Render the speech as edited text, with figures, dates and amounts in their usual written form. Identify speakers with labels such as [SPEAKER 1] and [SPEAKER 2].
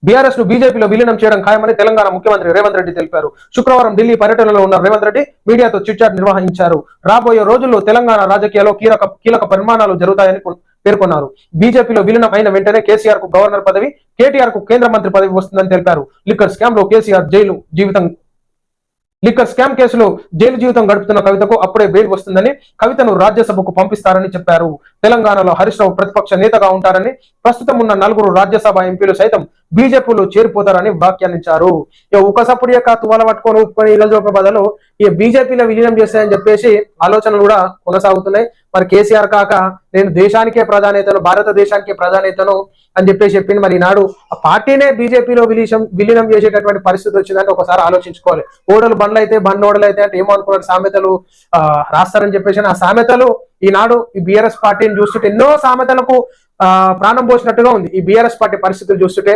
[SPEAKER 1] BRS ను బీజేపీలో విలీనం చేయడం ఖాయమని తెలంగాణ ముఖ్యమంత్రి రేవంత్ రెడ్డి తెలిపారు. శుక్రవారం ఢిల్లీ పర్యటనలో ఉన్న రేవంత్ రెడ్డి మీడియాతో చిట్చాట్ నిర్వహించారు. రాబోయే రోజుల్లో తెలంగాణ రాజకీయాల్లో కీలక పరిమాణాలు జరుగుతాయని పేర్కొన్నారు. బీజేపీలో విలీనం అయిన వెంటనే కేసీఆర్ కు గవర్నర్ పదవి, కేటీఆర్ కు కేంద్ర మంత్రి పదవి వస్తుందని తెలిపారు. లిక్కర్ స్కామ్ లో కేసీఆర్ లిక్కర్ స్కామ్ కేసులో జైలు జీవితం గడుపుతున్న కవితకు అప్పుడే బెయిల్ వస్తుందని, కవితను రాజ్యసభకు పంపిస్తారని చెప్పారు. తెలంగాణలో హరీష్ రావు ప్రతిపక్ష నేతగా ఉంటారని, ప్రస్తుతం ఉన్న 4 రాజ్యసభ ఎంపీలు సైతం బీజేపీలో చేరిపోతారని వ్యాఖ్యానించారు. ఒకసప్పుడు తువాల పట్టుకొని ఉప్పుకొని ఇళ్ళ బదులు ఈ బీజేపీలో విలీనం చేస్తాయని చెప్పేసి ఆలోచనలు కూడా కొనసాగుతున్నాయి. మరి కేసీఆర్ కాక నేను దేశానికే ప్రధానేతను, భారతదేశానికే ప్రధానేతను అని చెప్పేసి చెప్పింది. మరి ఈనాడు ఆ పార్టీనే బీజేపీలో విలీనం చేసేటటువంటి పరిస్థితి వచ్చిందంటే ఒకసారి ఆలోచించుకోవాలి. ఓడలు బండ్లు అయితే బండోడలు అయితే అంటే ఏమో అనుకున్నాడు, సామెతలు రాస్తారని చెప్పేసి ఆ సామెతలు ఈనాడు ఈ బీఆర్ఎస్ పార్టీని చూస్తుంటే ఎన్నో సామెతలకు ప్రాణం పోసినట్టుగా ఉంది. ఈ బీఆర్ఎస్ పార్టీ పరిస్థితులు చూస్తుంటే